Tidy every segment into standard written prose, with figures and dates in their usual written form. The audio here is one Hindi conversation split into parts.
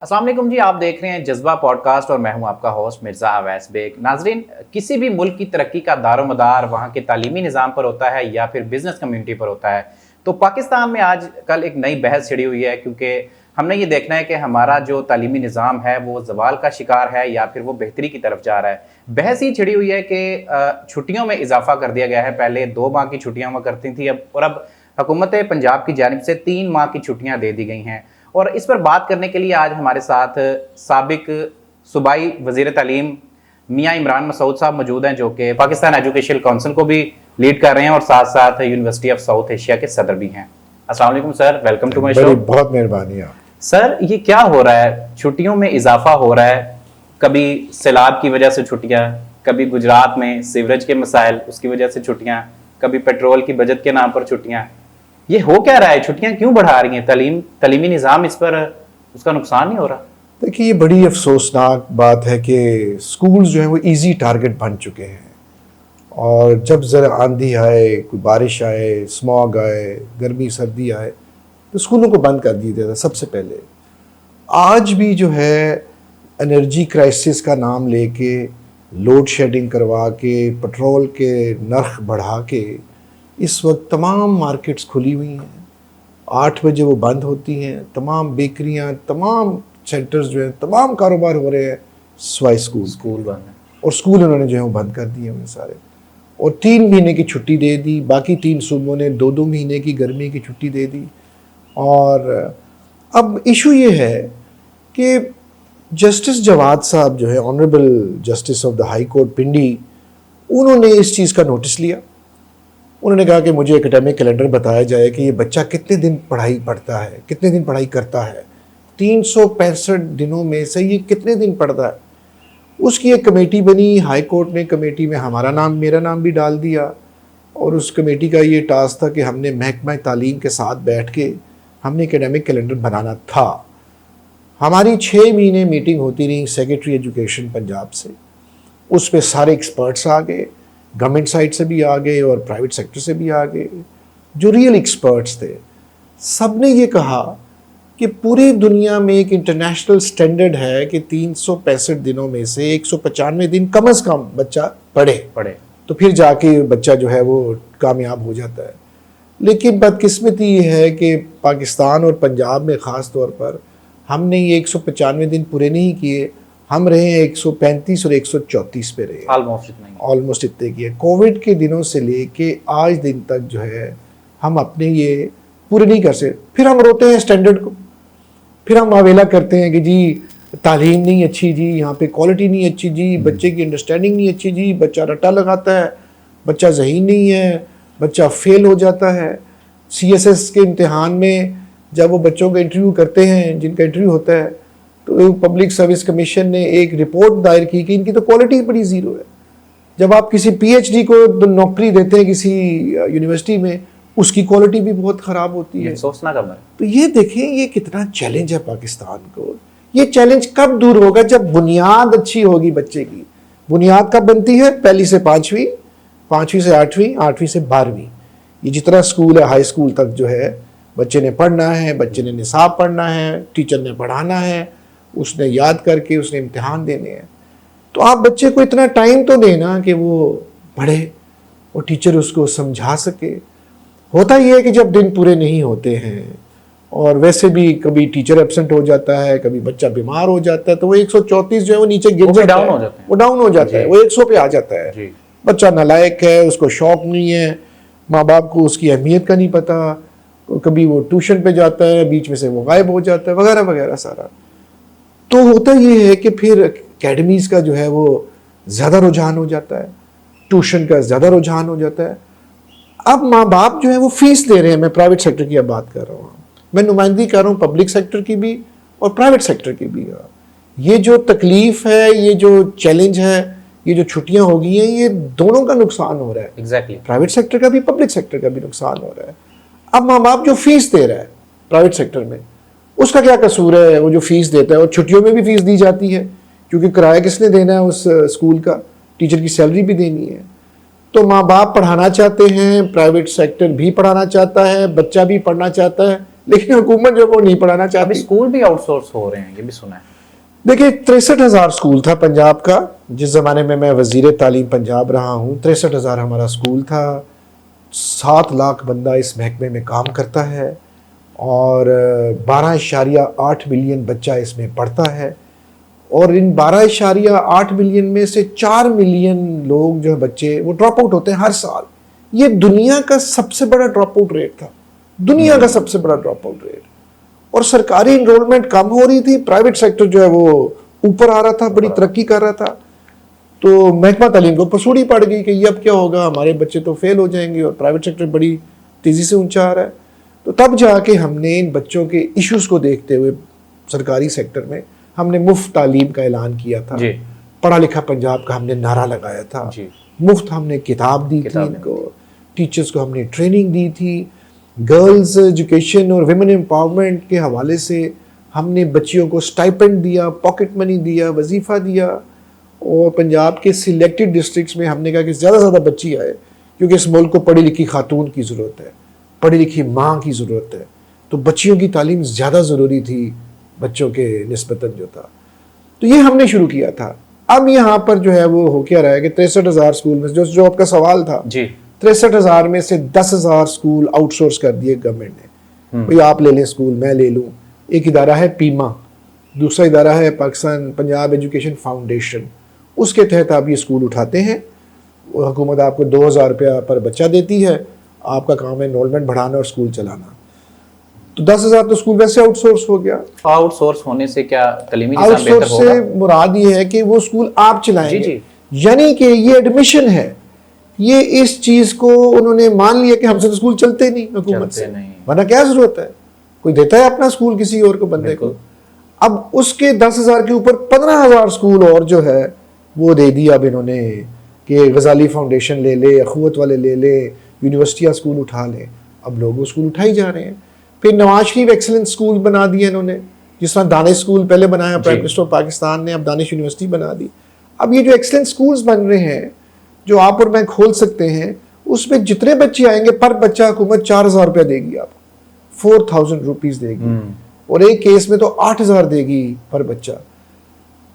अस्सलाम वालेकुम जी, आप देख रहे हैं जज्बा पॉडकास्ट और मैं हूं आपका होस्ट मिर्ज़ा अवैस बेग। नाजरीन, किसी भी मुल्क की तरक्की का दारोमदार वहां के तालीमी निज़ाम पर होता है या फिर बिजनेस कम्युनिटी पर होता है। तो पाकिस्तान में आज कल एक नई बहस छिड़ी हुई है, क्योंकि हमने ये देखना है कि हमारा जो तालीमी निज़ाम है वो जवाल का शिकार है या फिर वो बेहतरी की तरफ जा रहा है। बहस ये छिड़ी हुई है कि छुट्टियों में इजाफा कर दिया गया है। पहले 2 माह की छुट्टियाँ हुआ करती थी, अब हुकूमत पंजाब की जानिब से 3 माह की छुट्टियाँ दे दी गई हैं। और इस पर बात करने के लिए आज हमारे साथ साबिक सूबाई वज़ीर तालीम मियाँ इमरान मसूद साहब मौजूद हैं, जो कि पाकिस्तान एजुकेशन काउंसिल को भी लीड कर रहे हैं और साथ साथ यूनिवर्सिटी ऑफ साउथ एशिया के सदर भी हैं। अस्सलाम वालेकुम sir, welcome to my show. बहुत मेहरबानी आप। सर, ये क्या हो रहा है? छुट्टियों में इजाफा हो रहा है, कभी सैलाब की वजह से छुट्टियाँ, कभी गुजरात में सीवरेज के मसाइल उसकी वजह से छुट्टियाँ, कभी पेट्रोल की बचत के नाम पर छुट्टियाँ। ये हो क्या रहा है? छुट्टियां क्यों बढ़ा रही हैं? तालीमी निज़ाम इस पर उसका नुकसान नहीं हो रहा? देखिए, ये बड़ी अफसोसनाक बात है कि स्कूल्स जो हैं वो इजी टारगेट बन चुके हैं। और जब ज़रा आंधी आए, कोई बारिश आए, स्मॉग आए, गर्मी सर्दी आए, तो स्कूलों को बंद कर दिया जाता सबसे पहले। आज भी जो है एनर्जी क्राइसिस का नाम लेके, लोड शेडिंग करवा के, पेट्रोल के नर्ख बढ़ा के इस वक्त तमाम मार्केट्स खुली हुई हैं। 8 बजे वो बंद होती हैं। तमाम बेकरियां, तमाम सेंटर्स जो हैं, तमाम कारोबार हो रहे हैं स्वाय स्कूल बंद है। और स्कूल उन्होंने जो है वो बंद कर दिए उन्हें सारे। और 3 महीने की छुट्टी दे दी। बाकी 3 सूबों ने 2-2 महीने की गर्मी की छुट्टी दे दी। और अब इशू ये है कि जस्टिस जवाद साहब जो है, honourable justice of the high court Pindi, उन्होंने इस चीज़ का नोटिस लिया। उन्होंने कहा कि मुझे एकेडमिक कैलेंडर बताया जाए कि ये बच्चा कितने दिन पढ़ाई पढ़ता है, कितने दिन पढ़ाई करता है, 365 दिनों में से ये कितने दिन पढ़ता है। उसकी एक कमेटी बनी। हाई कोर्ट ने कमेटी में मेरा नाम भी डाल दिया। और उस कमेटी का ये टास्क था कि हमने महकमा तालीम के साथ बैठ के हमने एकेडमिक कैलेंडर बनाना था। हमारी 6 महीने मीटिंग होती रही सेक्रेटरी एजुकेशन पंजाब से। उस पर सारे एक्सपर्ट्स आ गए, गवर्नमेंट साइड से भी आ गए और प्राइवेट सेक्टर से भी आ गए। जो रियल एक्सपर्ट्स थे, सब ने ये कहा कि पूरी दुनिया में एक इंटरनेशनल स्टैंडर्ड है कि 365 दिनों में से 195 दिन कम से कम बच्चा पढ़े तो फिर जाके बच्चा जो है वो कामयाब हो जाता है। लेकिन बदकिस्मती ये है कि पाकिस्तान और पंजाब में ख़ास तौर पर हमने ये 195 दिन पूरे नहीं किए। हम रहे हैं 135 और 134 पे रहे, ऑलमोस्ट इतने किए। कोविड के दिनों से लेके आज दिन तक जो है हम अपने ये पूरे नहीं कर सकते। फिर हम रोते हैं स्टैंडर्ड को, फिर हम आवेला करते हैं कि जी तालीम नहीं अच्छी, जी यहाँ पे क्वालिटी नहीं अच्छी, जी बच्चे की अंडरस्टैंडिंग नहीं अच्छी, जी बच्चा रट्टा लगाता है, बच्चा ज़हीन नहीं है, बच्चा फेल हो जाता है। CSS के इम्तिहान में जब वो बच्चों का इंटरव्यू करते हैं, जिनका इंटरव्यू होता है, तो पब्लिक सर्विस कमीशन ने एक रिपोर्ट दायर की कि इनकी तो क्वालिटी बड़ी ज़ीरो है। जब आप किसी PhD को नौकरी देते हैं किसी यूनिवर्सिटी में, उसकी क्वालिटी भी बहुत ख़राब होती है। सोचना कब है। तो ये देखें, ये कितना चैलेंज है पाकिस्तान को। ये चैलेंज कब दूर होगा? जब बुनियाद अच्छी होगी बच्चे की। बुनियाद कब बनती है? 1ली से 5वीं, 5वीं से 8वीं, 8वीं से 12वीं। ये जितना स्कूल है, हाई स्कूल तक जो है बच्चे ने पढ़ना है, बच्चे ने निसाब पढ़ना है, टीचर ने पढ़ाना है, उसने याद करके उसने इम्तिहान देने हैं। तो आप बच्चे को इतना टाइम तो देना कि वो पढ़े और टीचर उसको समझा सके। होता ये है कि जब दिन पूरे नहीं होते हैं और वैसे भी कभी टीचर एब्सेंट हो जाता है, कभी बच्चा बीमार हो जाता है, तो वो 134 जो है वो नीचे गिर जाता है, वो डाउन हो जाता है, वो 100 पे आ जाता है। बच्चा नालायक है, उसको शौक नहीं है, माँ बाप को उसकी अहमियत का नहीं पता, कभी वो ट्यूशन पे जाता है, बीच में से वो गायब हो जाता है, वगैरह वगैरह सारा। तो होता ये है कि फिर एकेडमीज़ का जो है वो ज़्यादा रुझान हो जाता है, ट्यूशन का ज़्यादा रुझान हो जाता है। अब माँ बाप जो है वो फीस दे रहे हैं। मैं प्राइवेट सेक्टर की अब बात कर रहा हूँ, मैं नुमाइंदगी कर रहा हूँ पब्लिक सेक्टर की भी और प्राइवेट सेक्टर की भी। ये जो तकलीफ़ है, ये जो चैलेंज है, ये जो छुट्टियाँ हो गई हैं, ये दोनों का नुकसान हो रहा है। एग्जैक्टली प्राइवेट सेक्टर का भी, पब्लिक सेक्टर का भी नुकसान हो रहा है। अब माँ बाप जो फीस दे रहा है प्राइवेट सेक्टर में, उसका क्या कसूर है? वो जो फीस देता है, और छुट्टियों में भी फीस दी जाती है, क्योंकि किराया किसने देना है उस स्कूल का, टीचर की सैलरी भी देनी है। तो माँ बाप पढ़ाना चाहते हैं, प्राइवेट सेक्टर भी पढ़ाना चाहता है, बच्चा भी पढ़ना चाहता है, लेकिन हुकूमत जो है वो नहीं पढ़ाना अभी चाहती। स्कूल भी आउटसोर्स हो रहे हैं, ये भी सुना है। देखिए 63,000 स्कूल था पंजाब का, जिस ज़माने में मैं वज़ीर तालीम पंजाब रहा हूँ। 63,000 हमारा स्कूल था। 7 लाख बंदा इस महकमे में काम करता है और 12.8 मिलियन बच्चा इसमें पढ़ता है। और इन 12.8 मिलियन में से 4 मिलियन लोग जो है बच्चे वो ड्रॉप आउट होते हैं हर साल। ये दुनिया का सबसे बड़ा ड्रॉप आउट रेट था, दुनिया का सबसे बड़ा ड्रॉप आउट रेट। और सरकारी इनरोलमेंट कम हो रही थी, प्राइवेट सेक्टर जो है वो ऊपर आ रहा था, बड़ी तरक्की कर रहा था। तो महकमा तालीम को पसूड़ी पड़ गई कि ये अब क्या होगा, हमारे बच्चे तो फेल हो जाएंगे और प्राइवेट सेक्टर बड़ी तेज़ी से ऊंचा आ रहा है। तो तब जाके हमने इन बच्चों के इश्यूज को देखते हुए सरकारी सेक्टर में हमने मुफ्त तालीम का ऐलान किया था। जी। पढ़ा लिखा पंजाब का हमने नारा लगाया था। जी। मुफ्त हमने किताब दी थी इनको, टीचर्स को हमने ट्रेनिंग दी थी। गर्ल्स एजुकेशन और विमेन एम्पावरमेंट के हवाले से हमने बच्चियों को स्टाइपेंड दिया, पॉकेट मनी दिया, वजीफ़ा दिया। और पंजाब के सिलेक्टेड डिस्ट्रिक्ट्स में हमने कहा कि ज़्यादा से ज़्यादा बच्ची आए, क्योंकि इस मुल्क को पढ़ी लिखी खातून की ज़रूरत है, पढ़ी लिखी माँ की ज़रूरत है। तो बच्चियों की तालीम ज़्यादा ज़रूरी थी बच्चों के निस्बतन जो था। तो ये हमने शुरू किया था। अब यहाँ पर जो है वो हो क्या रहा है कि 63,000 स्कूल में जो आपका सवाल था जी, 63,000 में से 10,000 स्कूल आउटसोर्स कर दिए गवर्नमेंट ने। भाई आप ले लें स्कूल, मैं ले लूँ। एक इदारा है पीमा, दूसरा इदारा है पाकिस्तान पंजाब एजुकेशन फाउंडेशन, उसके तहत आप ये स्कूल उठाते हैं। हुकूमत आपको 2,000 रुपया पर बच्चा देती है, आपका काम है एनरोलमेंट बढ़ाना और स्कूल चलाना। तो 10,000 तो स्कूल वैसे आउटसोर्स हो गया। आउटसोर्स होने से क्या तालीमी निज़ाम बेहतर आउटसोर्स होगा? से मुराद ये है कि वो स्कूल आप चलाएंगे। जी, जी। यानी कि ये एडमिशन है, ये इस चीज को उन्होंने मान लिया कि हमसे तो स्कूल चलते नहीं हुकूमत से, नहीं। वरना क्या जरूरत है, कोई देता है अपना स्कूल किसी और को बंदे को। अब उसके 10,000 के ऊपर 15,000 स्कूल और जो है वो दे दिया अब इन्होंने कि गजाली फाउंडेशन ले ले, अखुवत वाले ले ले, यूनिवर्सिटियाँ स्कूल उठा लें। अब लोग वो स्कूल उठाई जा रहे हैं। फिर नवाज शरीफ एक्सीलेंस स्कूल बना दिए इन्होंने, जिस तरह दानिश स्कूल पहले बनाया प्राइम मिनिस्टर ऑफ पाकिस्तान ने, अब दानिश यूनिवर्सिटी बना दी। अब ये जो एक्सीलेंस स्कूल्स बन रहे हैं जो आप और मैं खोल सकते हैं, उसमें जितने बच्चे आएंगे पर बच्चा हुकूमत 4,000 रुपया देगी, आपको 4,000 रुपीज़ देगी, और एक केस में तो 8,000 देगी पर बच्चा।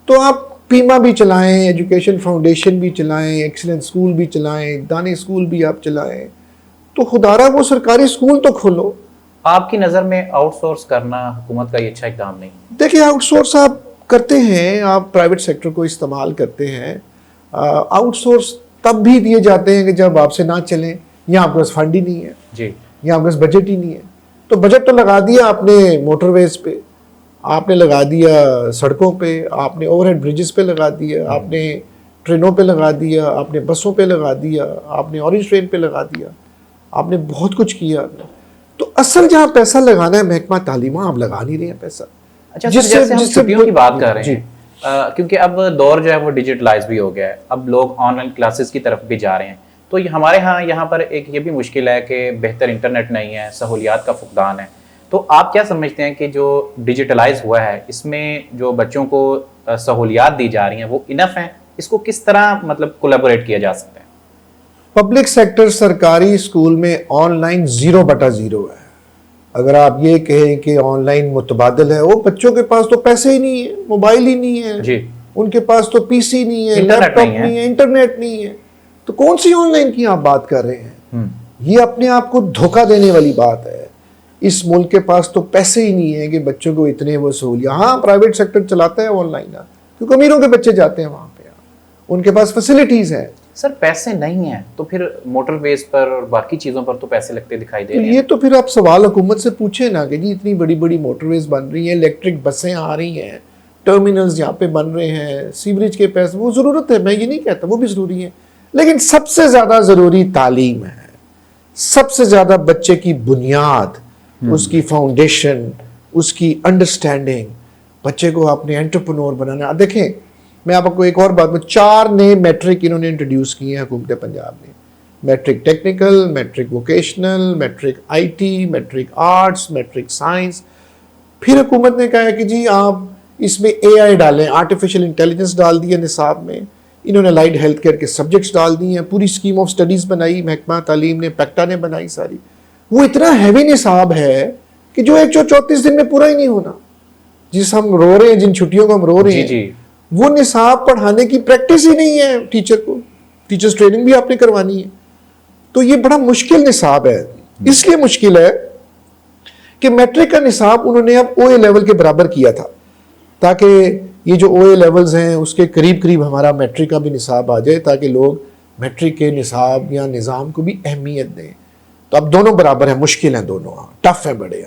तो आप पीमा भी चलाएं, एजुकेशन फाउंडेशन भी चलाएं, एक्सीलेंस स्कूल भी चलाएं, दानिश स्कूल भी आप चलाएं, तो खुदारा वो सरकारी स्कूल तो खोलो। आपकी नज़र में आउटसोर्स करना हुकूमत का ये अच्छा इकदाम नहीं? देखिए आउटसोर्स आप करते हैं, आप प्राइवेट सेक्टर को इस्तेमाल करते हैं। आउटसोर्स तब भी दिए जाते हैं कि जब आपसे ना चलें, या आपके पास फंड ही नहीं है जी, या आपके पास बजट ही नहीं है। तो बजट तो लगा दिया आपने मोटरवेज पे, आपने लगा दिया सड़कों पे, आपने ओवरहेड ब्रिजेस पे लगा दिया, आपने ट्रेनों पे लगा दिया, आपने बसों पे लगा दिया, आपने ऑरेंज ट्रेन पे लगा दिया, आपने बहुत कुछ किया। तो असल जहाँ पैसा लगाना है महकमा तालीम, आप लगा नहीं रहे हैं पैसा। अच्छा, जैसे हम छुट्टियों की बात कर रहे हैं, क्योंकि अब दौर जो है वो डिजिटलाइज भी हो गया है, अब लोग ऑनलाइन क्लासेस की तरफ भी जा रहे हैं। तो हमारे यहाँ पर एक ये भी मुश्किल है कि बेहतर इंटरनेट नहीं है, सहूलियात का फुकदान है। तो आप क्या समझते हैं कि जो डिजिटलाइज हुआ है इसमें जो बच्चों को सहूलियात दी जा रही हैं वो इनफ हैं? इसको किस तरह मतलब कोलैबोरेट किया जा सकता है? पब्लिक सेक्टर सरकारी स्कूल में ऑनलाइन 0/0 है। अगर आप ये कहें कि ऑनलाइन मुतबादल है, वो बच्चों के पास तो पैसे ही नहीं है, मोबाइल ही नहीं है जी, उनके पास तो पीसी नहीं है, इंटरनेट लैपटॉप नहीं है, इंटरनेट नहीं है, तो कौन सी ऑनलाइन की आप बात कर रहे हैं? ये अपने आप को धोखा देने वाली बात है। इस मुल्क के पास तो पैसे ही नहीं है कि बच्चों को इतने वो सहूलियत। हाँ, प्राइवेट सेक्टर चलाता है ऑनलाइन, क्योंकि अमीरों के बच्चे जाते हैं वहाँ पे, उनके पास फैसिलिटीज है। सर पैसे नहीं है तो फिर मोटरवेज पर और बाकी चीज़ों पर तो पैसे लगते दिखाई दे रहे हैं। ये तो फिर आप सवाल हुकूमत से पूछे ना कि जी इतनी बड़ी बड़ी मोटरवेज बन रही हैं, इलेक्ट्रिक बसें आ रही हैं, टर्मिनल्स यहाँ पे बन रहे हैं, सीवरेज के पैसे, वो ज़रूरत है, मैं ये नहीं कहता, वो भी ज़रूरी है। लेकिन सबसे ज़्यादा ज़रूरी तालीम है। सबसे ज़्यादा बच्चे की बुनियाद, उसकी फाउंडेशन, उसकी अंडरस्टैंडिंग, बच्चे को आपने एंटरप्रेन्योर बनाना। देखें, मैं आपको एक और बात, 4 नए मैट्रिक इन्होंने इंट्रोड्यूस किए हैं हुकूमत पंजाब ने। Matric technical, matric vocational, matric IT, matric arts, matric science. फिर हुकूमत ने कहा है कि जी आप इसमें एआई डालें, आर्टिफिशियल इंटेलिजेंस डाल दिया निसाब में। इन्होंने लाइट हेल्थ केयर के सब्जेक्ट्स डाल दिए हैं, पूरी स्कीम ऑफ स्टडीज़ बनाई महकमा तालीम ने, पैक्टा ने बनाई सारी। वो इतना हैवी निसाब है कि जो 134 दिन में पूरा ही नहीं होना, जिस हम रो रहे हैं, जिन छुट्टियों को हम रो रहे जी हैं, जी वो निसाब पढ़ाने की प्रैक्टिस ही नहीं है टीचर को। टीचर्स ट्रेनिंग भी आपने करवानी है, तो ये बड़ा मुश्किल निसाब है। इसलिए मुश्किल है कि मैट्रिक का निसाब उन्होंने अब ओए लेवल के बराबर किया था, ताकि ये जो ओए लेवल्स हैं उसके करीब करीब हमारा मैट्रिक का भी निसाब आ जाए, ताकि लोग मैट्रिक के निसाब या निज़ाम को भी अहमियत दें। तो अब दोनों बराबर है, मुश्किल है दोनों, टफ है बड़े।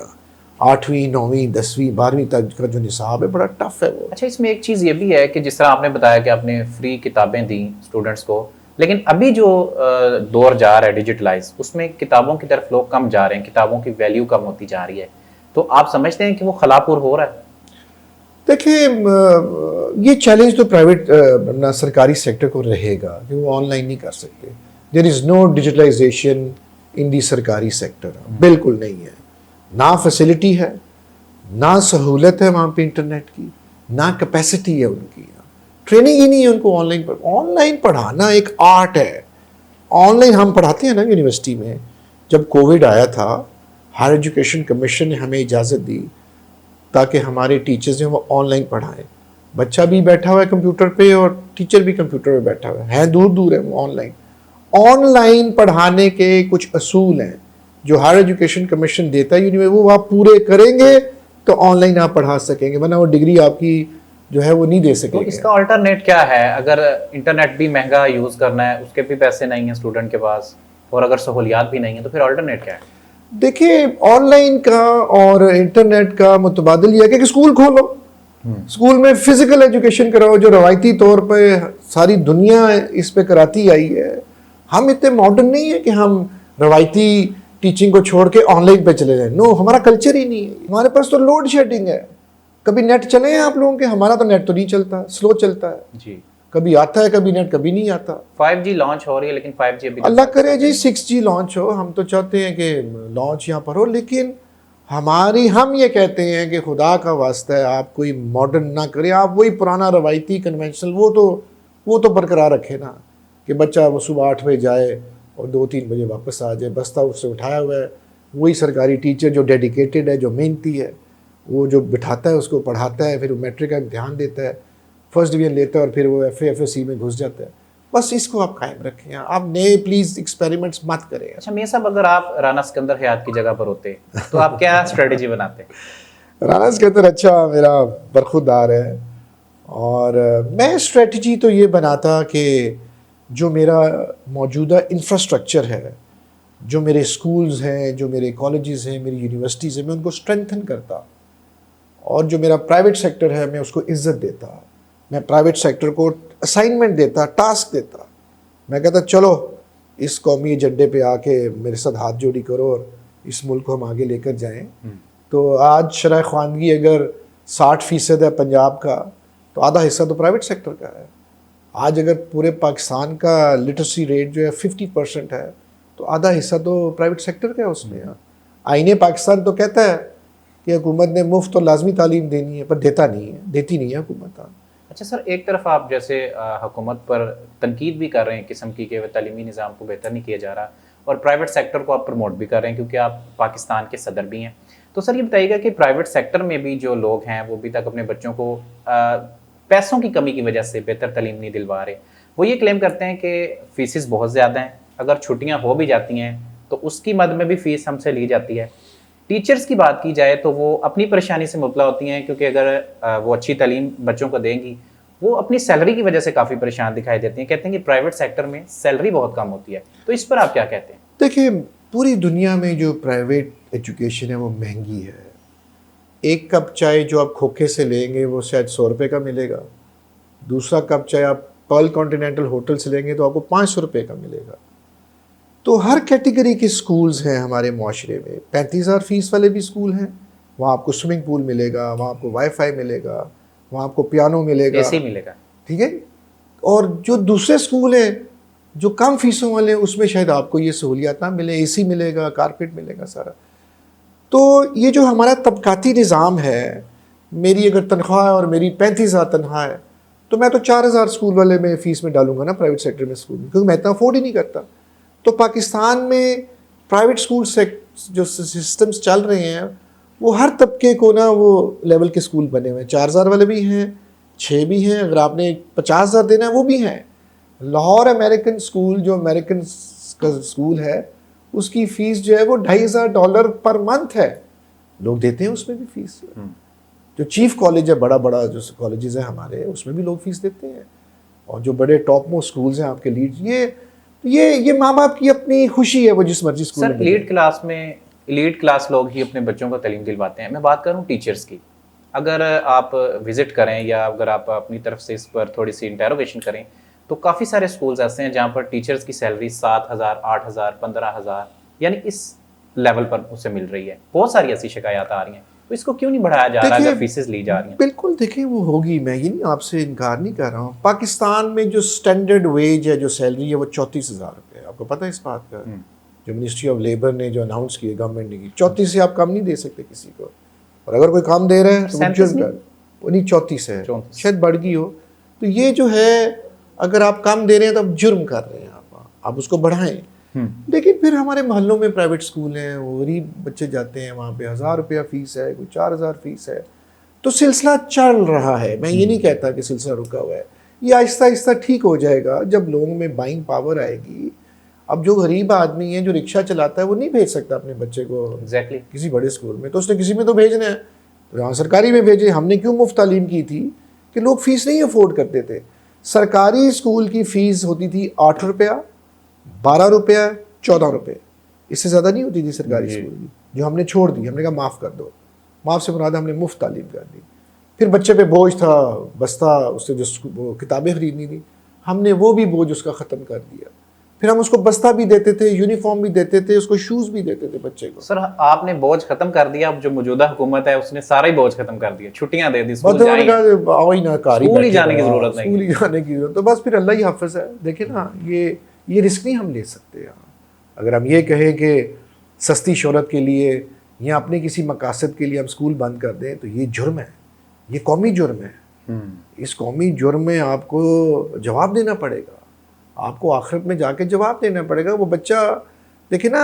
8वीं 9वीं 10वीं 12वीं तक का जो निसाब है बड़ा टफ है वो। अच्छा, इसमें एक चीज़ ये भी है कि जिस तरह आपने बताया कि आपने फ्री किताबें दी स्टूडेंट्स को, लेकिन अभी जो दौर जा रहा है डिजिटलाइज, उसमें किताबों की तरफ लोग कम जा रहे हैं, किताबों की वैल्यू कम होती जा रही है। तो आप समझते हैं कि वो खलापुर हो रहा है? देखिए, ये चैलेंज तो प्राइवेट ना सरकारी सेक्टर को रहेगा कि वो ऑनलाइन नहीं कर सकते। देयर इज़ नो डिजिटलाइजेशन इन दी सरकारी सेक्टर, बिल्कुल नहीं है। ना फैसिलिटी है, ना सहूलत है वहाँ पे इंटरनेट की, ना कैपेसिटी है उनकी, ट्रेनिंग ही नहीं है उनको ऑनलाइन पर। ऑनलाइन पढ़ाना एक आर्ट है। ऑनलाइन हम पढ़ाते हैं ना यूनिवर्सिटी में। जब कोविड आया था, हायर एजुकेशन कमीशन ने हमें इजाज़त दी ताकि हमारे टीचर्स हैं वो ऑनलाइन पढ़ाएं। बच्चा भी बैठा हुआ है कंप्यूटर पे और टीचर भी कंप्यूटर पे बैठा हुआ है, दूर दूर है वो ऑनलाइन। ऑनलाइन पढ़ाने के कुछ असूल हैं जो हायर एजुकेशन कमीशन देता है यूनिवर्सिटी, वो आप पूरे करेंगे तो ऑनलाइन आप पढ़ा सकेंगे, वरना वो डिग्री आपकी जो है वो नहीं दे तो सकेंगे। इसका अल्टरनेट क्या है? अगर इंटरनेट भी महंगा यूज़ करना है, उसके भी पैसे नहीं है स्टूडेंट के पास, और अगर सहूलियात भी नहीं है, तो फिर अल्टरनेट क्या है? देखिए, ऑनलाइन का और इंटरनेट का मुतबादिल यह है कि स्कूल खोलो, स्कूल में फिजिकल एजुकेशन कराओ, जो रवायती तौर पे सारी दुनिया इस पे कराती आई है। हम इतने मॉडर्न नहीं है कि हम रवायती टीचिंग को छोड़ के ऑनलाइन पे चले जाएं। नो, हमारा कल्चर ही नहीं है। हमारे पास तो लोड शेडिंग है। कभी नेट चले हैं आप लोगों के? हमारा तो नेट तो नहीं चलता, स्लो चलता है जी। कभी आता है, कभी नेट कभी नहीं आता। 5G लॉन्च हो रही है, लेकिन 5G अभी अल्लाह करे जी 6G लॉन्च हो, हम तो चाहते हैं कि लॉन्च यहाँ पर हो, लेकिन हम ये कहते हैं कि खुदा का वास्ता है आप कोई मॉडर्न ना करें, आप वही पुराना रवायती कन्वेंशनल वो तो बरकरार रखें ना, कि बच्चा वो सुबह 8 बजे जाए और 2-3 बजे वापस आ जाए, बस्ता उससे उठाया हुआ है। वही सरकारी टीचर जो डेडिकेटेड है, जो मेहनती है, वो जो बिठाता है उसको पढ़ाता है, फिर वो मैट्रिक का इम्तिहान देता है, फर्स्ट डिवीजन लेता है और फिर वो FA/FSC में घुस जाता है। बस इसको आप कायम रखें, आप नए प्लीज़ एक्सपेरिमेंट्स मत करें। अच्छा मियां साहब, अगर आप राना सिकंदर हयात की जगह पर होते तो आप क्या स्ट्रेटेजी बनाते? राना सिकंदर अच्छा मेरा बरखुरदार है, और मैं स्ट्रेटजी तो ये बनाता कि जो मेरा मौजूदा इंफ्रास्ट्रक्चर है, जो मेरे स्कूल्स हैं, जो मेरे कॉलेजेस हैं, मेरी यूनिवर्सिटीज़ हैं, मैं उनको स्ट्रेंथन करता, और जो मेरा प्राइवेट सेक्टर है मैं उसको इज्जत देता। मैं प्राइवेट सेक्टर को असाइनमेंट देता, टास्क देता। मैं कहता चलो इस कौमी एजेंडे पे आके मेरे साथ हाथ जोड़ी करो और इस मुल्क को हम आगे लेकर जाएं। तो आज शरह ख़वानगी अगर 60% है पंजाब का, तो आधा हिस्सा तो प्राइवेट सेक्टर का है। आज अगर पूरे पाकिस्तान का लिटरेसी रेट जो है 50% है, तो आधा हिस्सा तो प्राइवेट सेक्टर का है उसमें। आईने पाकिस्तान तो कहता है कि हुकूमत ने मुफ्त और लाजमी तालीम देनी है, पर देती नहीं है हुकूमत। अच्छा सर, एक तरफ आप जैसे हुकूमत पर तनकीद भी कर रहे हैं किस्म की कि तालीमी निज़ाम को बेहतर नहीं किया जा रहा, और प्राइवेट सेक्टर को आप प्रमोट भी कर रहे हैं क्योंकि आप पाकिस्तान के सदर भी हैं। तो सर ये बताइएगा कि प्राइवेट सेक्टर में भी जो लोग हैं वो अभी तक अपने बच्चों को पैसों की कमी की वजह से बेहतर तालीम नहीं दिलवा रहे। वो ये क्लेम करते हैं कि फ़ीसेस बहुत ज़्यादा हैं, अगर छुट्टियाँ हो भी जाती हैं तो उसकी मद में भी फ़ीस हमसे ली जाती है। टीचर्स की बात की जाए तो वो अपनी परेशानी से मुबतला होती हैं, क्योंकि अगर वो अच्छी तालीम बच्चों को देंगी, वो अपनी सैलरी की वजह से काफ़ी परेशान दिखाई देती हैं। कहते हैं कि प्राइवेट सेक्टर में सैलरी बहुत कम होती है। तो इस पर आप क्या कहते हैं? देखिए, पूरी दुनिया में जो प्राइवेट एजुकेशन है वो महंगी है। एक कप चाय जो आप खोखे से लेंगे वो शायद 100 रुपये का मिलेगा। दूसरा कप चाय आप पर्ल कॉन्टिनेंटल होटल से लेंगे तो आपको 500 रुपये का मिलेगा। तो हर कैटेगरी के स्कूल्स हैं हमारे माशरे में। 35,000 फीस वाले भी स्कूल हैं, वहाँ आपको स्विमिंग पूल मिलेगा, वहाँ आपको वाईफाई मिलेगा, वहाँ आपको पियानो मिलेगा, एसी मिलेगा, ठीक है। और जो दूसरे स्कूल हैं जो कम फीसों वाले हैं उसमें शायद आपको ये सहूलियात ना मिले, एसी मिलेगा, कारपेट मिलेगा सारा। तो ये जो हमारा तबकाती निज़ाम है, मेरी अगर तनख्वाह है और मेरी 35,000 तनख्वाह है, तो मैं तो 4,000 स्कूल वाले में फ़ीस में डालूंगा ना प्राइवेट सेक्टर में स्कूल में, क्योंकि मैं इतना अफोर्ड ही नहीं करता। तो पाकिस्तान में प्राइवेट स्कूल से जो सिस्टम्स चल रहे हैं वो हर तबके को ना वो लेवल के स्कूल बने हुए हैं। 4,000 वाले भी हैं, 6 भी हैं, अगर आपने 50,000 देना है वो भी हैं। लाहौर अमेरिकन स्कूल जो अमेरिकन का स्कूल है, उसकी फ़ीस जो है वो $2,500 पर मंथ है। लोग देते हैं उसमें भी फ़ीस। जो चीफ कॉलेज है, बड़ा बड़ा जो कॉलेजेस हैं हमारे, उसमें भी लोग फ़ीस देते हैं। और जो बड़े टॉप मोस्ट स्कूल्स हैं आपके लीड, ये माँ बाप की अपनी खुशी है, वो जिस मर्जी स्कूल सर एलीट क्लास लोग ही अपने बच्चों को तालीम दिलवाते हैं। मैं बात करूं टीचर्स की, अगर आप विजिट करें या अगर आप अपनी तरफ से इस पर थोड़ी सी इंटेरोगेशन करें तो काफ़ी सारे स्कूल्स ऐसे हैं जहाँ पर टीचर्स की सैलरी 7,000, 8,000, 15,000 यानी इस लेवल पर उसे मिल रही है। बहुत सारी ऐसी शिकायत आ रही हैं, तो इसको क्यों नहीं बढ़ाया जा रहा है जब फीसेस ली जा रही हैं? बिल्कुल, देखिए वो होगी, मैं ये नहीं आपसे इनकार नहीं कर रहा हूँ। पाकिस्तान में जो स्टैंडर्ड वेज है, जो सैलरी है, वो 34,000 रुपये है। आपको पता है इस बात का? जो मिनिस्ट्री ऑफ लेबर ने जो अनाउंस किया, गवर्नमेंट ने की, 34 से आप कम नहीं दे सकते किसी को। और अगर कोई काम दे रहे हैं तो वो जुर्म कर, वो नहीं 34 है, शायद बढ़ गई हो। तो ये जो है, अगर आप कम दे रहे हैं तो आप जुर्म कर रहे हैं, आप उसको बढ़ाएं। लेकिन फिर हमारे मोहल्लों में प्राइवेट स्कूल हैं, वो गरीब बच्चे जाते हैं, वहाँ पे 1,000 रुपया फीस है, कोई 4,000 फीस है। तो सिलसिला चल रहा है, मैं ये नहीं कहता कि सिलसिला रुका हुआ है। ये आहिस्ता आहिस्ता ठीक हो जाएगा जब लोगों में बाइंग पावर आएगी। अब जो गरीब आदमी है, जो रिक्शा चलाता है, वो नहीं भेज सकता अपने बच्चे को किसी बड़े स्कूल में, तो उसने किसी में तो भेजना है, तो यहाँ सरकारी में भेजे। हमने क्यों मुफ्त तालीम की थी कि लोग फीस नहीं अफोर्ड करते थे। सरकारी स्कूल की फ़ीस होती थी 8 रुपया, 12 रुपया, 14 रुपये, इससे ज़्यादा नहीं होती थी सरकारी स्कूल की, जो हमने छोड़ दी। हमने कहा माफ़ कर दो, माफ़ से मुराद हमने मुफ्त तालीम कर दी। फिर बच्चे पे बोझ था, बस्ता, उससे जो वो किताबें ख़रीदनी थी, हमने वो भी बोझ उसका ख़त्म कर दिया। फिर हम उसको बस्ता भी देते थे, यूनिफॉर्म भी देते थे, उसको शूज़ भी देते थे बच्चे को। सर आपने बोझ खत्म कर दिया, अब जो मौजूदा हुकूमत है उसने सारा ही बोझ खत्म कर दिया, छुट्टियां दे दी, स्कूल आओ ही ना, स्कूल ही जाने की जरूरत नहीं, स्कूल ही जाने की जरूरत, तो बस फिर अल्लाह ही हाफिज़ है। देखिए ना, ये रिस्क नहीं हम ले सकते यहाँ। अगर हम ये कहें कि सस्ती शोहरत के लिए या अपने किसी मकासद के लिए हम स्कूल बंद कर दें, तो ये जुर्म है, ये कौमी जुर्म है। इस कौमी जुर्म में आपको जवाब देना पड़ेगा, आपको आखिरत में जाके जवाब देना पड़ेगा। वो बच्चा, देखिए ना,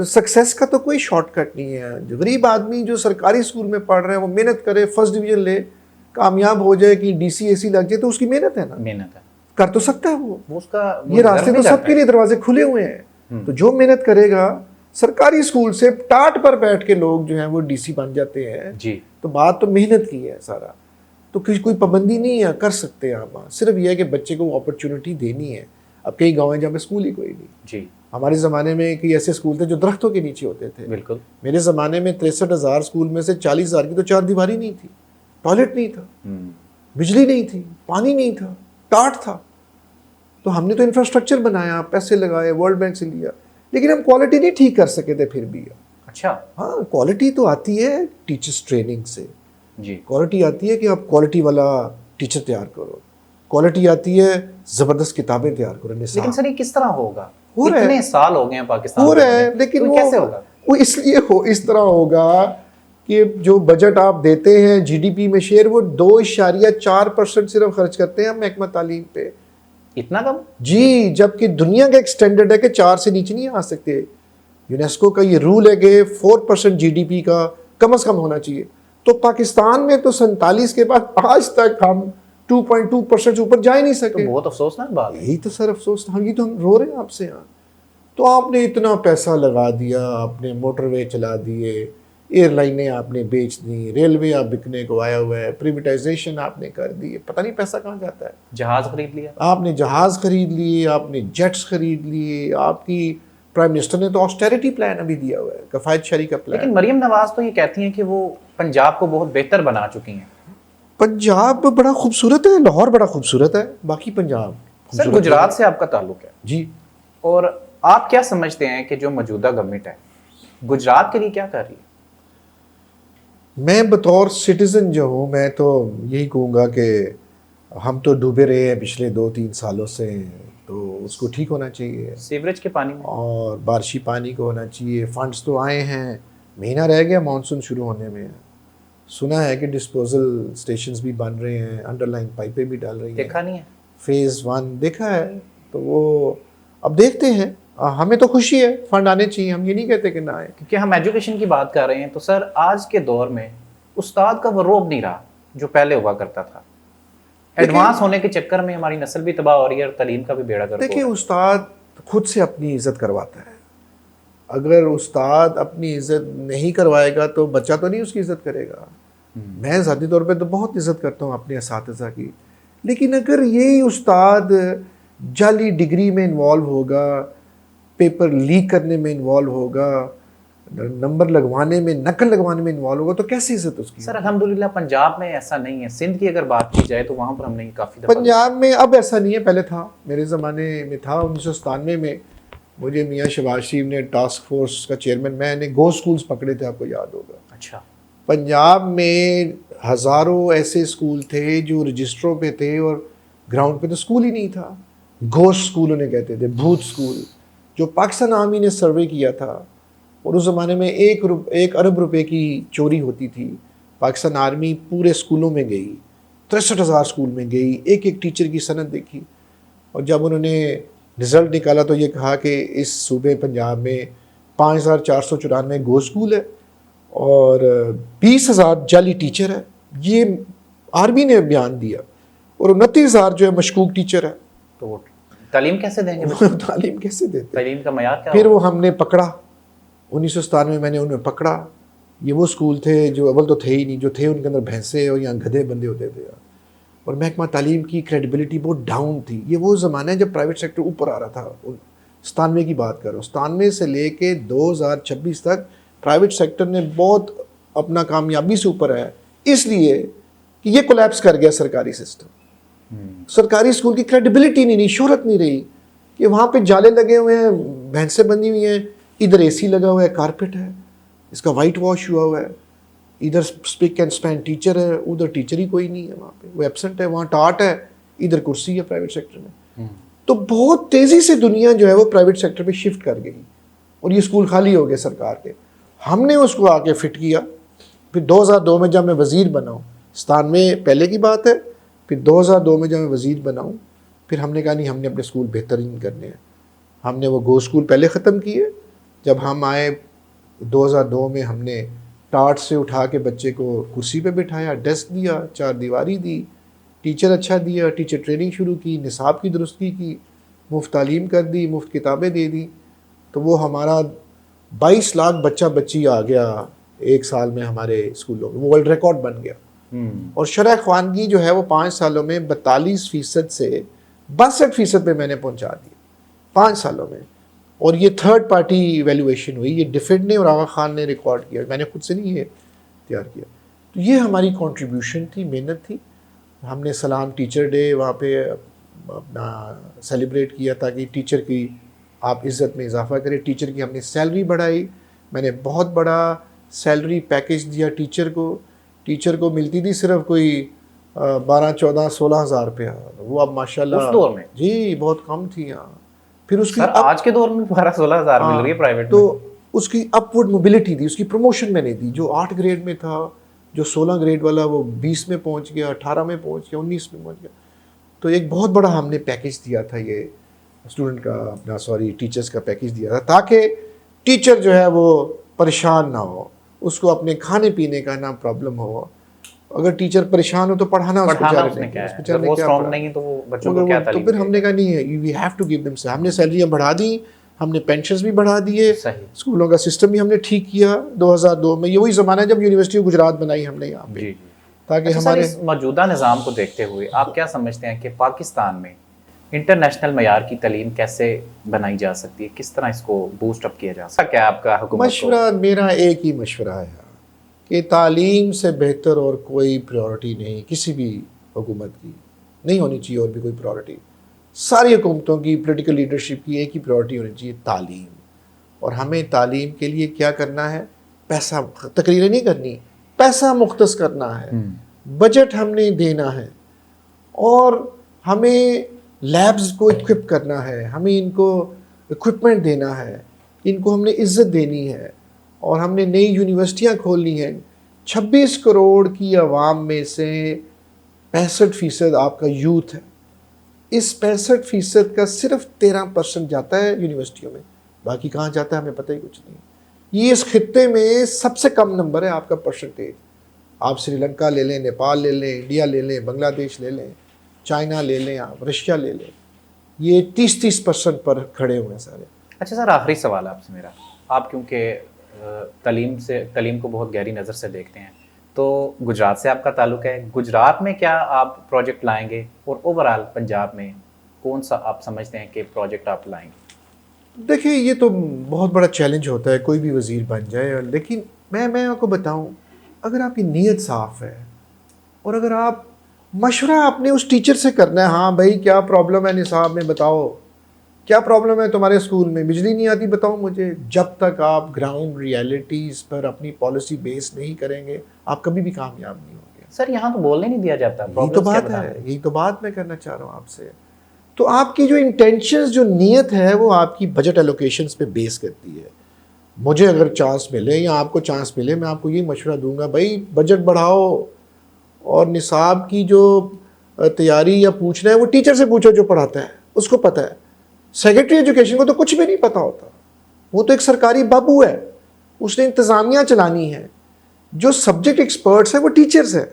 सक्सेस का तो कोई शॉर्टकट नहीं है। जो गरीब आदमी जो सरकारी स्कूल में पढ़ रहे हैं, वो मेहनत करे, फर्स्ट डिवीज़न ले, कामयाब हो जाए, कि DCAC लग जाए, तो उसकी मेहनत है ना, मेहनत है, कर तो सकता है वो उसका। ये रास्ते तो सबके लिए दरवाजे खुले हुए हैं। तो जो मेहनत करेगा, सरकारी स्कूल से टाट पर बैठ के लोग जो हैं वो DC बन जाते हैं जी। तो बात तो मेहनत की है सारा, तो कोई पाबंदी नहीं है, कर सकते हैं आप। सिर्फ यह है कि बच्चे को अपॉर्चुनिटी देनी है। अब कई गाँव हैं जहाँ पे स्कूल ही कोई नहीं। जी। हमारे ज़माने में कई ऐसे स्कूल थे जो दरख्तों के नीचे होते थे। बिल्कुल। मेरे ज़माने में 63,000 स्कूल में से 40,000 की तो चार दीवारी नहीं थी, टॉयलेट नहीं था, बिजली नहीं थी, पानी नहीं था, टाट था। तो हमने तो इंफ्रास्ट्रक्चर बनाया, पैसे लगाए, वर्ल्ड बैंक से लिया, लेकिन हम क्वालिटी नहीं ठीक कर सके थे फिर भी। अच्छा। हाँ, क्वालिटी तो आती है टीचर्स ट्रेनिंग से। जी। क्वालिटी आती है कि आप क्वालिटी वाला टीचर तैयार करो, क्वालिटी आती है ज़बरदस्त किताबें तैयार करो। लेकिन सर ये किस तरह होगा? इतने साल हो गए हैं पाकिस्तान हो रहा है, लेकिन वो कैसे होगा? वो इसलिए इस तरह होगा कि जो बजट आप देते हैं GDP में शेयर, वो 2.4% सिर्फ खर्च करते हैं हम महकमा तालीम पे। इतना कम? जी, जबकि दुनिया का एक स्टैंडर्ड है कि 4 से नीचे नहीं आ सकते। यूनेस्को का ये रूल है कि 4% GDP का कम से कम होना चाहिए। तो पाकिस्तान में तो 47 के बाद आज तक हम 2.2% से ऊपर जा ही नहीं सके। तो बहुत अफसोसनाक बात है। यही तो सर अफसोस, हम ये तो हम रो रहे हैं आपसे यहाँ। तो आपने इतना पैसा लगा दिया, आपने मोटरवे चला दिए, एयरलाइनें आपने बेच दी, रेलवे आप बिकने को आया हुआ है, प्रिवेटाइजेशन आपने कर दी, पता नहीं पैसा कहाँ जाता है। जहाज खरीद लिया आपने, जहाज खरीद लिए आपने, जेट्स खरीद लिए। आपकी प्राइम मिनिस्टर ने तो ऑस्टेरिटी प्लान अभी दिया हुआ है, कफायत शरी का प्लान। लेकिन मरियम नवाज तो ये कहती हैं कि वो पंजाब को बहुत बेहतर बना चुकी हैं। पंजाब बड़ा खूबसूरत है, लाहौर बड़ा खूबसूरत है, बाकी पंजाब। सर गुजरात से आपका ताल्लुक है जी, और आप क्या समझते हैं कि जो मौजूदा गवर्नमेंट है गुजरात के लिए क्या कर रही है? मैं बतौर सिटीज़न जो हूँ, मैं तो यही कहूँगा कि हम तो डूबे रहे हैं पिछले 2-3 सालों से, तो उसको ठीक होना चाहिए। सीवरेज के पानी में और बारिशी पानी को होना चाहिए। फंड्स तो आए हैं, महीना रह गया मानसून शुरू होने में। सुना है कि डिस्पोजल स्टेशंस भी बन रहे हैं, अंडरलाइन पाइपें भी डाल रही हैं। देखा नहीं है? फेज़ 1 देखा है, तो वो अब देखते हैं हमें तो खुशी है, फंड आने चाहिए, हम ये नहीं कहते कि ना आए। क्योंकि हम एजुकेशन की बात कर रहे हैं, तो सर आज के दौर में उस्ताद का वो रोब नहीं रहा जो पहले हुआ करता था। एडवांस होने के चक्कर में हमारी नस्ल भी तबाह हो रही है और तालीम का भी बेड़ा गर्क हो देखिए, रहा है। उस्ताद खुद से अपनी इज्जत करवाता है। अगर उस्ताद अपनी इज्जत नहीं करवाएगा तो बच्चा तो नहीं उसकी इज्जत करेगा। मैं ज़ाती तौर पे तो बहुत इज्जत करता हूँ अपने असातिज़ा की, लेकिन अगर यही उस्ताद जाली डिग्री में इन्वॉल्व होगा, पेपर लीक करने में इन्वॉल्व होगा, नंबर लगवाने में, नकल लगवाने में इन्वॉल्व होगा, तो कैसी इज्जत उसकी? सर अल्हम्दुलिल्लाह पंजाब में ऐसा नहीं है। सिंध की अगर बात की जाए तो वहाँ पर हमने काफ़ी दफा पंजाब में अब ऐसा नहीं है, पहले था, मेरे ज़माने में था। 1997 में मुझे मियाँ शहबाज शरीफ ने टास्क फोर्स का चेयरमैन, मैंने गो स्कूल्स पकड़े थे, आपको याद होगा। अच्छा। पंजाब में हज़ारों ऐसे स्कूल थे जो रजिस्टरों पे थे और ग्राउंड पे तो स्कूल ही नहीं था। घोस्ट स्कूल उन्हें कहते थे, भूत स्कूल, जो पाकिस्तान आर्मी ने सर्वे किया था। और उस ज़माने में 1 अरब रुपए की चोरी होती थी। पाकिस्तान आर्मी पूरे स्कूलों में गई, 63,000 स्कूल में गई, एक एक टीचर की सनद देखी, और जब उन्होंने रिज़ल्ट निकाला तो ये कहा कि इस सूबे पंजाब में 5,494 गो स्कूल है और 20,000 जाली टीचर है। ये आर्मी ने बयान दिया। और 29,000 जो है मशकूक टीचर है। तो वो तालीम कैसे देंगे? तालीम कैसे देते? तालीम का मयार क्या फिर वो हमने पकड़ा, 1997 में मैंने उन्हें पकड़ा। ये वो स्कूल थे जो अव्वल तो थे ही नहीं, जो थे उनके अंदर भैंसे और यहाँ गधे बंदे होते थे। और महकमा तालीम की क्रेडिबिलिटी बहुत डाउन थी। ये वो ज़माना है जब प्राइवेट सेक्टर ऊपर आ रहा था। 97 की बात कर रहा हूँ, 97 से लेके 2026 तक प्राइवेट सेक्टर ने बहुत अपना कामयाबी से ऊपर है, इसलिए कि ये कोलैप्स कर गया सरकारी सिस्टम। सरकारी स्कूल की क्रेडिबिलिटी नहीं, शोहरत नहीं रही, कि वहाँ पे जाले लगे हुए हैं, भैंसें बंधी हुई हैं, इधर एसी लगा हुआ है, कारपेट है, इसका वाइट वॉश हुआ हुआ है, इधर स्पिक एंड स्पैन टीचर है, उधर टीचर ही कोई नहीं है, वहाँ पे वो एब्सेंट है, वहाँ टाट है, इधर कुर्सी है प्राइवेट सेक्टर में। तो बहुत तेज़ी से दुनिया जो है वो प्राइवेट सेक्टर पे शिफ्ट कर गई और ये स्कूल खाली हो गए सरकार के। हमने उसको आके फिट किया। फिर 2002 में जब मैं वज़ीर बनाऊँ, 97 पहले की बात है, फिर 2002 में जब मैं वज़ीर बनाऊँ, फिर हमने कहा नहीं, हमने अपने स्कूल बेहतरीन करने हैं। हमने वो गो स्कूल पहले ख़त्म किए। जब हम आए 2002 में, हमने टाट से उठा के बच्चे को कुर्सी पे बिठाया, डेस्क दिया, 4 दीवारी दी, टीचर अच्छा दिया, टीचर ट्रेनिंग शुरू की, निसाब की दुरुस्ती की, मुफ्त तालीम कर दी, मुफ्त किताबें दे दी। तो वो हमारा 22 लाख बच्चा बच्ची आ गया एक साल में हमारे स्कूलों में, वो वर्ल्ड रिकॉर्ड बन गया। और शरह ख्वानगी जो है वो 5 सालों में 42% से 62% पे मैंने पहुंचा दी, 5 सालों में। और ये थर्ड पार्टी वैल्यूएशन हुई, ये डिफेड ने और आगा खान ने रिकॉर्ड किया, मैंने खुद से नहीं ये तैयार किया। तो ये हमारी कंट्रीब्यूशन थी, मेहनत थी। हमने सलाम टीचर डे वहाँ पे अपना सेलिब्रेट किया ताकि टीचर की आप इज़्ज़त में इजाफा करें। टीचर की हमने सैलरी बढ़ाई, मैंने बहुत बड़ा सैलरी पैकेज दिया टीचर को। टीचर को मिलती थी सिर्फ कोई 12, 14, 16 हज़ार रुपया, वो अब माशाल्लाह उस दौर में जी बहुत कम थी। यहाँ फिर उसकी सर आज के दौर में 12-16 हज़ार मिल रही है प्राइवेट तो में। उसकी अपवर्ड मोबिलिटी थी, उसकी प्रमोशन मैंने दी। जो 8 ग्रेड में था, जो 16 ग्रेड वाला, वो 20 में पहुंच गया, 18 में पहुंच गया, 19 में पहुंच गया। तो एक बहुत बड़ा हमने पैकेज दिया था, ये स्टूडेंट का अपना टीचर्स का पैकेज दिया था, ताकि टीचर जो है वो परेशान ना हो, उसको अपने खाने पीने का ना प्रॉब्लम हो। अगर टीचर परेशान हो तो पढ़ाना उसको उसने क्या है, जब वो स्ट्रॉन्ग नहीं है तो वो बच्चों को क्या तो तालीम फिर हमने कहा नहीं है, we have to give them. हमने सैलरियाँ बढ़ा दी, हमने पेंशन्स भी बढ़ा दिए, स्कूलों का सिस्टम भी हमने ठीक किया 2002 में। ये वही ज़माना है जब यूनिवर्सिटी ऑफ गुजरात बनाई हमने यहाँ पे, ताकि हमारे मौजूदा निज़ाम को देखते हुए आप क्या समझते हैं कि पाकिस्तान में इंटरनेशनल मयार की तालीम कैसे बनाई जा सकती है, किस तरह इसको बूस्ट अप किया जा सकता है? क्या आपका हुकूमत मशवरा? मेरा एक ही मशवरा है कि तालीम से बेहतर और कोई प्रायोरिटी नहीं, किसी भी हुकूमत की नहीं होनी चाहिए और भी कोई प्रायोरिटी। सारी हुकूमतों की, पॉलिटिकल लीडरशिप की एक ही प्रायोरिटी होनी चाहिए, तालीम। और हमें तालीम के लिए क्या करना है? पैसा, तकरीरें नहीं करनी, पैसा मुख्तस करना है, बजट हमने देना है, और हमें लैब्स को इक्विप करना है, हमें इनको इक्विपमेंट देना है, इनको हमने इज्जत देनी है, और हमने नई यूनिवर्सिटियां खोलनी हैं। 26 करोड़ की आवाम में से 65% आपका यूथ है। इस 65% का सिर्फ 13% जाता है यूनिवर्सिटियों में, बाकी कहाँ जाता है हमें पता ही कुछ नहीं। ये इस खित्ते में सबसे कम नंबर है आपका परसेंटेज। आप श्रीलंका ले लें, नेपाल ले लें, इंडिया ले लें, बांग्लादेश ले लें, चाइना ले लें, आप रशिया ले लें, ये 30% पर खड़े हुए हैं सारे। अच्छा सर, आखिरी सवाल आपसे मेरा, आप क्योंकि तलीम को बहुत गहरी नज़र से देखते हैं, तो गुजरात से आपका ताल्लुक है, गुजरात में क्या आप प्रोजेक्ट लाएंगे और ओवरऑल पंजाब में कौन सा आप समझते हैं कि प्रोजेक्ट आप लाएंगे? देखिए, ये तो बहुत बड़ा चैलेंज होता है कोई भी वज़ीर बन जाए, लेकिन मैं आपको बताऊं, अगर आपकी नीयत साफ़ है और अगर आप मशवरा आपने उस टीचर से करना है, हाँ भाई क्या प्रॉब्लम है निसाब में, बताओ क्या प्रॉब्लम है तुम्हारे स्कूल में, बिजली नहीं आती बताओ मुझे। जब तक आप ग्राउंड रियलिटीज़ पर अपनी पॉलिसी बेस नहीं करेंगे, आप कभी भी कामयाब नहीं होंगे। सर यहाँ तो बोलने नहीं दिया जाता, यही तो बात है, यही तो बात मैं करना चाह रहा हूँ आपसे। तो आपकी जो इंटेंशंस, जो नीयत है, वो आपकी बजट एलोकेशंस पे बेस करती है। मुझे अगर चांस मिले या आपको चांस मिले, मैं आपको ये मशवरा दूंगा, भाई बजट बढ़ाओ और निसाब की जो तैयारी या पूछना है वो टीचर से पूछो जो पढ़ाता है, उसको पता है। सेक्रेटरी एजुकेशन को तो कुछ भी नहीं पता होता, वो तो एक सरकारी बाबू है, उसने इंतज़ामिया चलानी है। जो सब्जेक्ट एक्सपर्ट्स हैं वो टीचर्स हैं,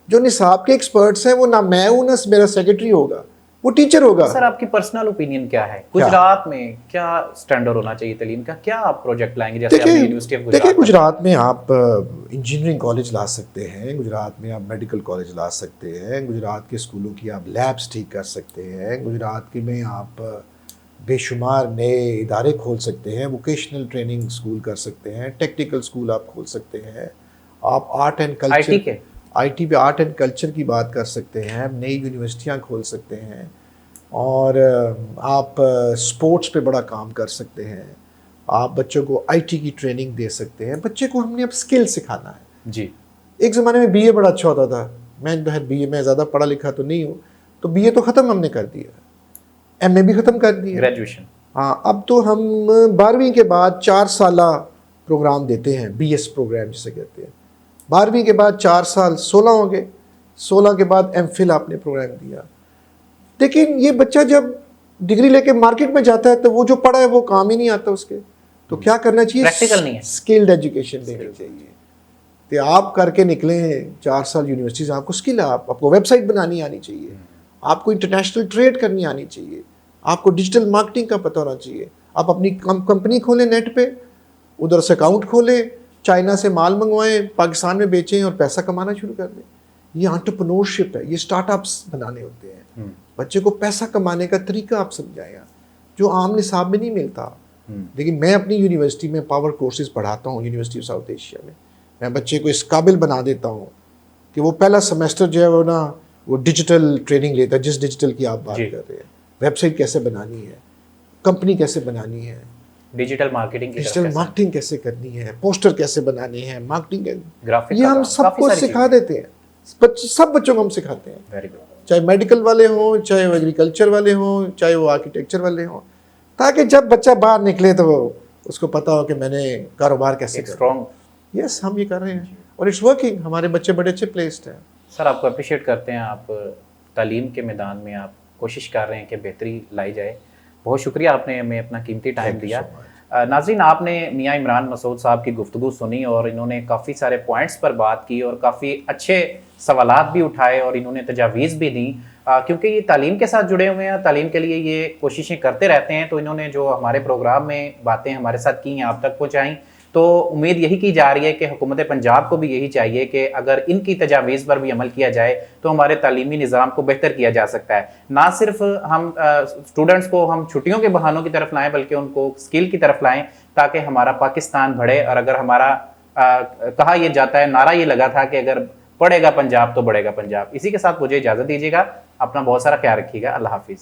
जो निसाब के एक्सपर्ट्स हैं वो ना मैं हूँ ना मेरा सेक्रेटरी होगा, वो टीचर होगा। सर आपकी पर्सनल ओपिनियन क्या है, गुजरात में क्या स्टैंडर्ड होना चाहिए तालीम का, क्या आप प्रोजेक्ट लाएंगे? जैसे आपने यूनिवर्सिटी ऑफ गुजरात, देखिए गुजरात में आप इंजीनियरिंग कॉलेज ला सकते हैं, गुजरात में आप मेडिकल कॉलेज ला सकते हैं, गुजरात के स्कूलों की आप लैब्स ठीक कर सकते हैं, गुजरात के में आप बेशुमार नए इदारे खोल सकते हैं, वोकेशनल ट्रेनिंग स्कूल कर सकते हैं, टेक्निकल स्कूल आप खोल सकते हैं, आप आर्ट एंड कल्चर, आईटी पे आर्ट एंड कल्चर की बात कर सकते हैं, नई यूनिवर्सिटियां खोल सकते हैं, और आप स्पोर्ट्स पे बड़ा काम कर सकते हैं, आप बच्चों को आईटी की ट्रेनिंग दे सकते हैं। बच्चे को हमने अब स्किल सिखाना है जी। एक ज़माने में बीए बड़ा अच्छा होता था, मैं बीए में ज़्यादा पढ़ा लिखा तो नहीं हूँ, तो बीए तो ख़त्म हमने कर दिया, एमए भी ख़त्म कर दिया, ग्रेजुएशन। हाँ, अब तो हम 12वीं के बाद 4 साला प्रोग्राम देते हैं, बीएस प्रोग्राम जिसे कहते हैं। 12वीं के बाद 4 साल, 16 हो गए, 16 के बाद एमफिल आपने प्रोग्राम दिया। लेकिन ये बच्चा जब डिग्री लेके मार्केट में जाता है तो वो जो पढ़ा है वो काम ही नहीं आता उसके, तो क्या करना चाहिए? प्रैक्टिकल नहीं है, स्किल्ड एजुकेशन देनी चाहिए। तो आप करके निकले 4 साल यूनिवर्सिटी से, आपको स्किल है, आपको वेबसाइट बनानी आनी चाहिए, आपको इंटरनेशनल ट्रेड करनी आनी चाहिए, आपको डिजिटल मार्केटिंग का पता होना चाहिए। आप अपनी कंपनी खोलें नेट पे, उधर से अकाउंट खोलें, चाइना से माल मंगवाएं, पाकिस्तान में बेचें और पैसा कमाना शुरू कर दें। ये एंटरप्रेन्योरशिप है, ये स्टार्टअप्स बनाने होते हैं। बच्चे को पैसा कमाने का तरीका आप समझाएं, जो आम निसाब में नहीं मिलता। लेकिन मैं अपनी यूनिवर्सिटी में पावर कोर्सेज पढ़ाता हूँ, यूनिवर्सिटी ऑफ साउथ एशिया में। मैं बच्चे को इस काबिल बना देता हूँ कि वो पहला सेमेस्टर जो है वो ना वो डिजिटल ट्रेनिंग लेता है, जिस डिजिटल की आप बात कर रहे हैं, वेबसाइट कैसे बनानी है, कंपनी कैसे बनानी है, डिजिटल मार्केटिंग कैसे करनी है, पोस्टर कैसे बनाने हैं, मार्केटिंग, ग्राफिक, ये हम सबको सिखा देते हैं। सब बच्चों को हम सिखाते हैं। Very good. चाहे मेडिकल वाले हों, चाहे वो एग्रीकल्चर वाले हों, चाहे वो आर्किटेक्चर वाले हों, ताकि जब बच्चा बाहर निकले तो उसको पता हो कि मैंने कारोबार कैसे स्ट्रॉन्ग। यस, हम ये कर रहे हैं और इट्स वर्किंग। हमारे बच्चे बड़े अच्छे प्लेस्ड हैं। सर आपको अप्रिशिएट करते हैं, आप तालीम के मैदान में आप कोशिश कर रहे हैं कि बेहतरी लाई जाए। बहुत शुक्रिया, आपने हमें अपना कीमती टाइम दिया। नाज़रीन, आपने मियाँ इमरान मसूद साहब की गुफ्तगू सुनी और इन्होंने काफ़ी सारे पॉइंट्स पर बात की और काफ़ी अच्छे सवालात भी उठाए और इन्होंने तजावीज़ भी दी, क्योंकि ये तालीम के साथ जुड़े हुए हैं, तालीम के लिए ये कोशिशें करते रहते हैं। तो इन्होंने जो हमारे प्रोग्राम में बातें हमारे साथ की हैं, आप तक पहुँचाई। तो उम्मीद यही की जा रही है कि हुकूमत पंजाब को भी यही चाहिए कि अगर इनकी तजावीज़ पर भी अमल किया जाए तो हमारे तालीमी निज़ाम को बेहतर किया जा सकता है। ना सिर्फ हम स्टूडेंट्स को हम छुट्टियों के बहानों की तरफ लाएं, बल्कि उनको स्किल की तरफ लाएं, ताकि हमारा पाकिस्तान बढ़े। और अगर हमारा कहा यह जाता है, नारा ये लगा था कि अगर पढ़ेगा पंजाब तो बढ़ेगा पंजाब। इसी के साथ मुझे इजाज़त दीजिएगा, अपना बहुत सारा ख्याल रखिएगा। अल्लाह हाफिज़।